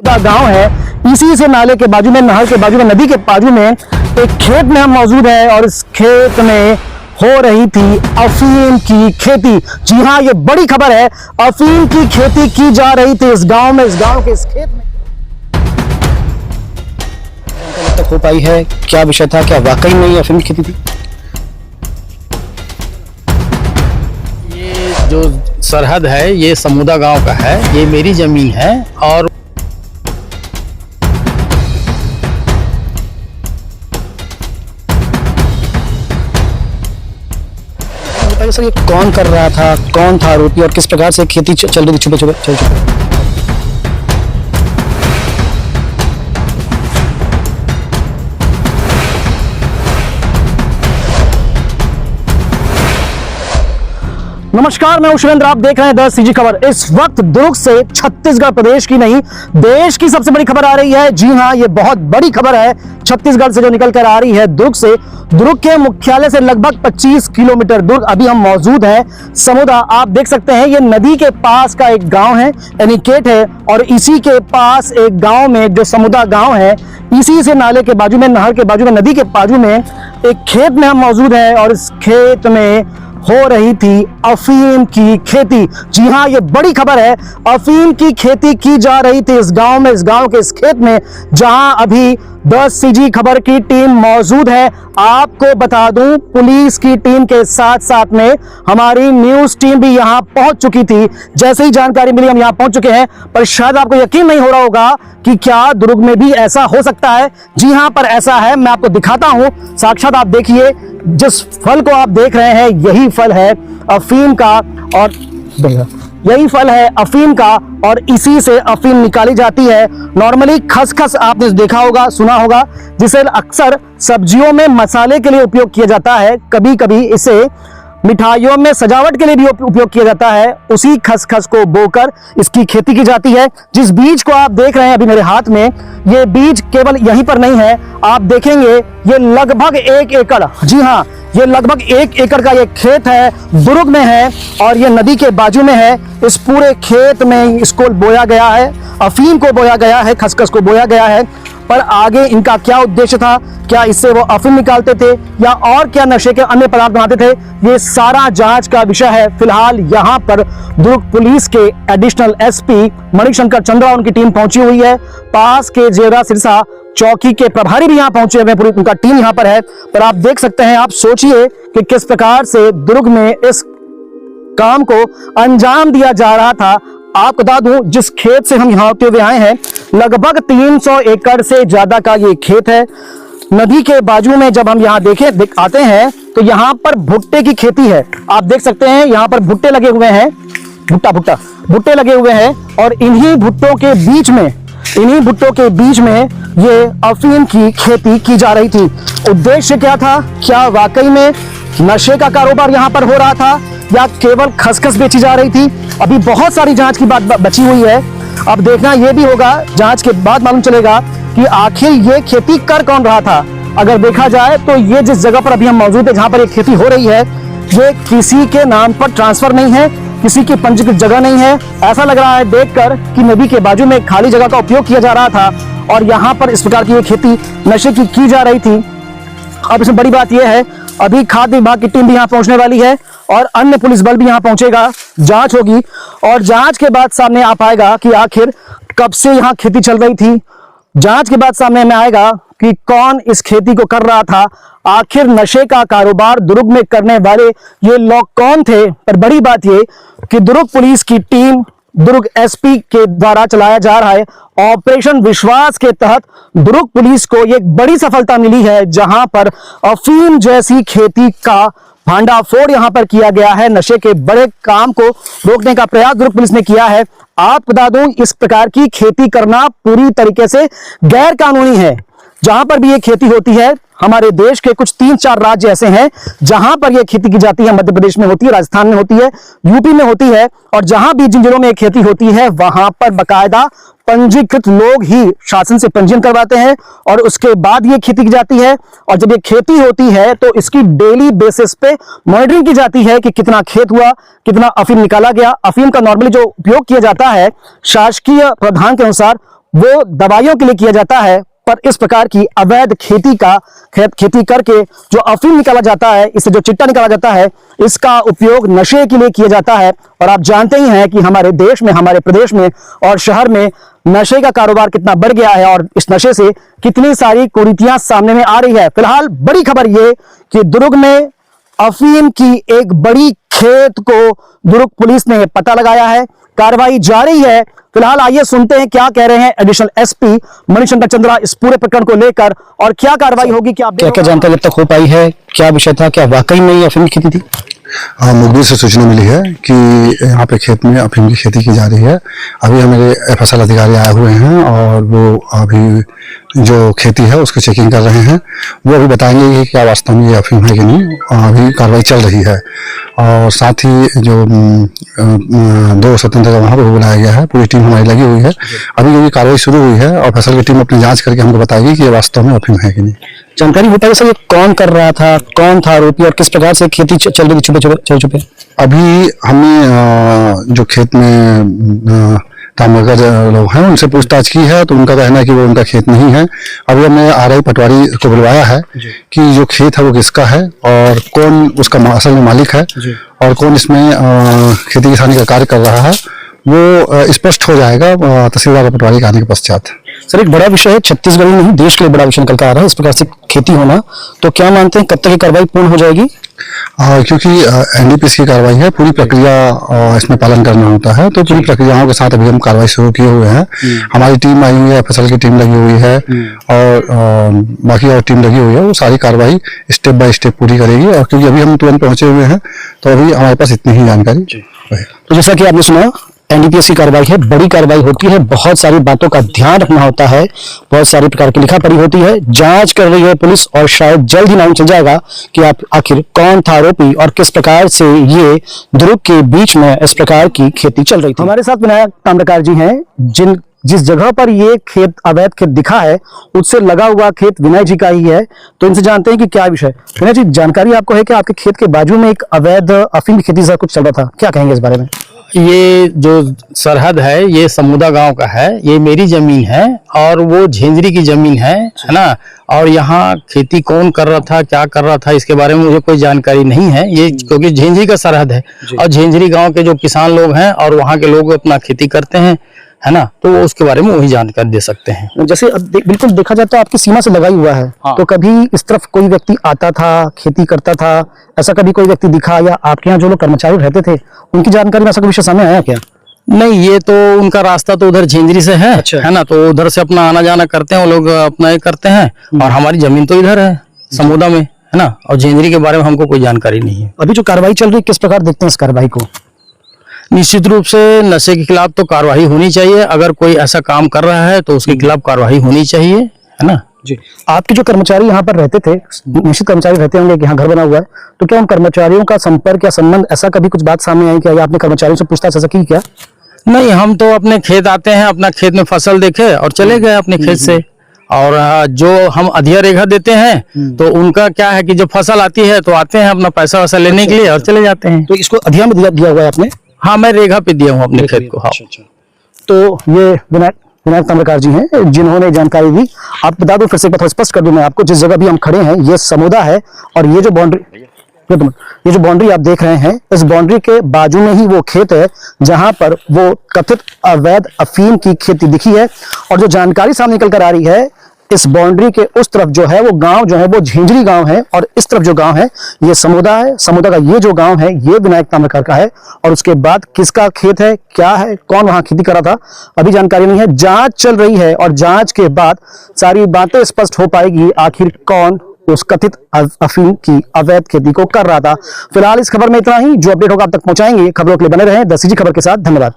का गांव है। इसी से नाले के बाजू में, नहर के बाजू में, नदी के बाजू में एक खेत में हम मौजूद है और इस खेत में हो रही थी अफीम की खेती। जी हाँ, ये बड़ी खबर है। अफीम की खेती की जा रही थी इस गांव में, इस गांव के इस खेत में। तक हो पाई है, क्या विषय था, क्या वाकई में ये अफीम की खेती थी? ये जो सरहद है ये समूदा गांव का है, ये मेरी जमीन है। और सर, ये कौन कर रहा था, कौन था आरोपी और किस प्रकार से खेती चल रही थी छुपे छुपे? नमस्कार, मैं शिवेंद्र, आप देख रहे हैं 10 CG खबर। इस वक्त दुर्ग से छत्तीसगढ़ प्रदेश की नहीं, देश की सबसे बड़ी खबर आ रही है। जी हां, ये बहुत बड़ी खबर है छत्तीसगढ़ से जो निकल कर आ रही है दुर्ग से। दुर्ग के मुख्यालय से लगभग 25 किलोमीटर दूर अभी हम मौजूद हैं। समुदा आप देख सकते हैं, ये नदी के पास का एक गांव है, एनिकेट है। और इसी के पास एक गांव में जो समुदा गांव है, इसी से नाले के बाजू में, नहर के बाजू में, नदी के बाजू में एक खेत में हम मौजूद हैं और इस खेत में हो रही थी अफीम की खेती। जी हाँ, ये बड़ी खबर है। अफीम की खेती की जा रही थी इस गांव में, इस गांव के इस खेत में, जहां अभी 10 CG खबर की टीम मौजूद है। आपको बता दूं, पुलिस की टीम के साथ साथ में हमारी न्यूज टीम भी यहां पहुंच चुकी थी। जैसे ही जानकारी मिली हम यहां पहुंच चुके हैं। पर शायद आपको यकीन नहीं हो रहा होगा कि क्या दुर्ग में भी ऐसा हो सकता है। जी हां, पर ऐसा है, मैं आपको दिखाता हूं। साक्षात आप देखिए, जिस फल को आप देख रहे हैं यही फल है अफीम का, और यही फल है अफीम का, और इसी से अफीम निकाली जाती है। नॉर्मली खसखस आपने देखा होगा, सुना होगा, जिसे अक्सर सब्जियों में मसाले के लिए उपयोग किया जाता है। कभी कभी इसे मिठाइयों में सजावट के लिए भी उपयोग किया जाता है। उसी खसखस को बोकर इसकी खेती की जाती है। जिस बीज को आप देख रहे हैं अभी मेरे हाथ में, ये बीज केवल यहीं पर नहीं है, आप देखेंगे ये लगभग 1 एकड़, जी हाँ, ये लगभग 1 एकड़ का ये खेत है, दुर्ग में है और ये नदी के बाजू में है। इस पूरे खेत में इसको बोया गया है, अफीम को बोया गया है, खसखस को बोया गया है। पर आगे इनका क्या उद्देश्य था, क्या इससे वो अफीम निकालते थे या और क्या नशे के अन्य पदार्थ बनाते थे, ये सारा जांच का विषय है। फिलहाल यहाँ पर दुर्ग पुलिस के एडिशनल SP मणिशंकर चंद्रा, उनकी टीम पहुंची हुई है। पास के जेवरा सिरसा चौकी के प्रभारी भी यहाँ पहुंचे हुए, पूरी उनका टीम यहाँ पर है। पर आप देख सकते हैं, आप सोचिए कि किस प्रकार से दुर्ग में इस काम को अंजाम दिया जा रहा था। आपको बता दूं, जिस खेत से हम यहाँ होते हुए आए हैं, लगभग 300 एकड़ से ज्यादा का ये खेत है। नदी के बाजू में जब हम यहाँ आते हैं तो यहाँ पर भुट्टे की खेती है। आप देख सकते हैं यहाँ पर भुट्टे लगे हुए हैं, भुट्टे लगे हुए हैं। और इन्हीं भुट्टों के बीच में ये अफीम की खेती की जा रही थी। उद्देश्य क्या था, क्या वाकई में नशे का कारोबार यहाँ पर हो रहा था या केवल खसखस बेची जा रही थी? अभी बहुत सारी जांच की बात बची हुई है। अब देखना यह भी होगा, जांच के बाद मालूम चलेगा कि आखिर ये खेती कर कौन रहा था। अगर देखा जाए तो ये जिस जगह पर अभी हम मौजूद है, जहां पर ये खेती हो रही है, ये किसी के नाम पर ट्रांसफर नहीं है, किसी की पंजीकृत जगह नहीं है। ऐसा लग रहा है देखकर कि नदी के बाजू में खाली जगह का उपयोग किया जा रहा था और यहाँ पर इस प्रकार की ये खेती नशे की जा रही थी। अब इसमें बड़ी बात यह है, अभी खाद्य विभाग की टीम भी यहाँ पहुंचने वाली है और अन्य पुलिस बल भी यहाँ पहुंचेगा। जांच होगी और जांच के बाद सामने आ पाएगा कि आखिर कब से यहाँ खेती चल रही थी। जांच के बाद सामने में आएगा कि कौन इस खेती को कर रहा था, आखिर नशे का कारोबार दुर्ग में करने वाले ये लोग कौन थे। पर बड़ी बात ये कि दुर्ग पुलिस की टीम, दुर्ग SP के द्वारा चलाया जा रहा है ऑपरेशन विश्वास के तहत दुर्ग पुलिस को एक बड़ी सफलता मिली है, जहां पर अफीम जैसी खेती का भांडाफोड़ यहां पर किया गया है। नशे के बड़े काम को रोकने का प्रयास दुर्ग पुलिस ने किया है। आप बता दूं, इस प्रकार की खेती करना पूरी तरीके से गैर कानूनी है। जहां पर भी ये खेती होती है, हमारे देश के कुछ 3-4 राज्य ऐसे हैं जहां पर यह खेती की जाती है। मध्य प्रदेश में होती है, राजस्थान में होती है, यूपी में होती है, और जहां भी जिन जिलों में खेती होती है वहां पर बकायदा पंजीकृत लोग ही शासन से पंजीयन करवाते हैं और उसके बाद ये खेती की जाती है। और जब ये खेती होती है तो इसकी डेली बेसिस पे मॉनिटरिंग की जाती है कि कितना खेत हुआ, कितना अफीम निकाला गया। अफीम का नॉर्मली जो उपयोग किया जाता है शासकीय प्रावधान के अनुसार वो दवाइयों के लिए किया जाता है, पर इस प्रकार की अवैध खेती करके जो अफीम निकाला जाता है, इससे जो चिट्टा निकाला जाता है, इसका उपयोग नशे के लिए किया जाता है। और आप जानते ही हैं कि हमारे देश में, हमारे प्रदेश में और शहर में नशे का कारोबार कितना बढ़ गया है और इस नशे से कितनी सारी कुरीतियां सामने में आ रही है। फिलहाल बड़ी खबर ये कि दुर्ग में अफीम की एक बड़ी खेत को दुर्ग पुलिस ने पता लगाया है, कार्रवाई जारी है। फिलहाल आइए सुनते हैं क्या कह रहे हैं एडिशनल एसपी मणिशंकर चंद्रा इस पूरे प्रकरण को लेकर और क्या कार्रवाई होगी, क्या जानकारी अब तक हो पाई है, क्या विषय था, क्या वाकई में ये अफीम की खेती थी? मुखबिर से सूचना मिली है कि यहाँ पे खेत में अफीम की खेती की जा रही है। अभी हमारे FSL अधिकारी आए हुए हैं और वो अभी जो खेती है उसकी चेकिंग कर रहे हैं। वो अभी बताएंगे कि क्या वास्तव में ये अफीम है कि नहीं। अभी कार्रवाई चल रही है और साथ ही जो 2 स्वतंत्र वहाँ पर बुलाया गया है, पूरी टीम हमारी लगी हुई है। अभी जो कार्रवाई शुरू हुई है और FSL की टीम अपनी जाँच करके हमको बताएगी कि ये वास्तव में अफीम है कि नहीं। जानकारी होता है सर ये कौन कर रहा था, कौन था आरोपी और किस प्रकार से खेती चल रही थी छुपे? अभी हमने जो खेत में तामरगढ़ लोग हैं उनसे पूछताछ की है तो उनका कहना है कि वो उनका खेत नहीं है। अभी हमने RI पटवारी को बुलवाया है कि जो खेत है वो किसका है और कौन उसका असल में मालिक है और कौन इसमें खेती किसानी का कार्य कर रहा है, वो स्पष्ट हो जाएगा तहसीलदार पटवारी के आने के पश्चात। सर एक बड़ा विषय है, छत्तीसगढ़ में नहीं देश के लिए बड़ा विषय निकल कर आ रहा है इस प्रकार से खेती होना, तो क्या मानते हैं कब तक ये कार्रवाई पूर्ण हो जाएगी? क्योंकि NDPS की कार्रवाई है, पूरी प्रक्रिया इसमें पालन करना होता है, तो पूरी प्रक्रियाओं के साथ अभी हम कार्रवाई शुरू किए हुए हैं। हमारी टीम आई हुई है, FSL की टीम लगी हुई है और बाकी और टीम लगी हुई है। वो सारी कार्रवाई स्टेप बाय स्टेप पूरी करेगी और क्योंकि अभी हम तुरंत पहुंचे हुए हैं तो अभी हमारे पास इतनी ही जानकारी है। तो जैसा कि आपने सुना NDPS की कार्रवाई है, बड़ी कार्रवाई होती है, बहुत सारी बातों का ध्यान रखना होता है, बहुत सारी प्रकार की लिखा पढ़ी होती है, जांच कर रही है पुलिस और शायद जल्द ही मालूम चल जाएगा कि आप आखिर कौन था आरोपी और किस प्रकार से ये दुर्ग के बीच में इस प्रकार की खेती चल रही थी। हमारे साथ विनायक ताम्रकार जी हैं, जिस जगह पर ये खेत अवैध खेत दिखा है उससे लगा हुआ खेत विनय जी का ही है, तो इनसे जानते हैं कि क्या विषय। विनय जी, जानकारी आपको है कि आपके खेत के बाजू में एक अवैध अफीम की खेती से कुछ चल रहा था, क्या कहेंगे इस बारे में? ये जो सरहद है ये समूदा गांव का है, ये मेरी जमीन है और वो झेंझरी की जमीन है ना। और यहाँ खेती कौन कर रहा था, क्या कर रहा था, इसके बारे में मुझे कोई जानकारी नहीं है। ये क्योंकि झेंझरी का सरहद है और झेंझरी गांव के जो किसान लोग हैं और वहाँ के लोग अपना खेती करते हैं, है ना, तो उसके बारे में वही जानकारी दे सकते हैं। जैसे अब बिल्कुल देखा जाए तो आपकी सीमा से लगा ही हुआ है। हाँ। तो कभी इस तरफ कोई व्यक्ति आता था, खेती करता था, ऐसा कभी कोई व्यक्ति दिखा या आपके यहाँ जो लोग कर्मचारी रहते थे उनकी जानकारी में ऐसा कोई विषय सामने आया क्या? नहीं, ये तो उनका रास्ता तो उधर झेंझरी से है। अच्छा। है ना, तो उधर से अपना आना जाना करते हैं वो लोग, अपना ये करते हैं और हमारी जमीन तो इधर है समूदा में, है ना, और झेंझरी के बारे में हमको कोई जानकारी नहीं है। अभी जो कार्रवाई चल रही है किस प्रकार देखते हैं इस कार्रवाई को? निश्चित रूप से नशे के खिलाफ तो कार्रवाई होनी चाहिए। अगर कोई ऐसा काम कर रहा है तो उसके खिलाफ कार्रवाई होनी चाहिए, है ना जी। आपके जो कर्मचारी यहाँ पर रहते थे, निश्चित कर्मचारी रहते होंगे कि यहाँ घर बना हुआ है, तो क्या उन कर्मचारियों का संपर्क या संबंध, ऐसा कभी कुछ बात सामने आई क्या या आपने कर्मचारियों से पूछताछ ऐसा की क्या? नहीं, हम तो अपने खेत आते हैं, अपना खेत में फसल देखे और चले गए अपने खेत से। और जो हम अधिया रेखा देते हैं तो उनका क्या है कि जब फसल आती है तो आते हैं अपना पैसा वैसा लेने के लिए और चले जाते हैं। तो इसको अधिया में दिया हुआ है आपने? हाँ, मैं रेखा पे दिया हूँ अपने खेत को। हाँ। तो ये विनायक ताम्रकार जी हैं जिन्होंने जानकारी दी। आप बता दो, फिर से एक बार स्पष्ट कर दूं मैं आपको, जिस जगह भी हम खड़े हैं ये समूदा है और ये जो बाउंड्री आप देख रहे हैं, इस बाउंड्री के बाजू में ही वो खेत है जहां पर वो कथित अवैध अफीम की खेती दिखी है। और जो जानकारी सामने निकल कर आ रही है, इस बाउंड्री के उस तरफ जो है वो गांव जो है वो झेंझरी गांव है और इस तरफ जो गांव है ये समूदा है। समूदा का ये जो गांव है ये विनायक ताम्रकार का है। और उसके बाद किसका खेत है, क्या है, कौन वहां खेती कर रहा था, अभी जानकारी नहीं है। जांच चल रही है और जांच के बाद सारी बातें स्पष्ट हो पाएगी आखिर कौन उस कथित अफीम की अवैध खेती को कर रहा था। फिलहाल इस खबर में इतना ही। जो अपडेट होगा आप तक पहुंचाएंगे। खबरों के लिए बने रहें द CG खबर के साथ। धन्यवाद।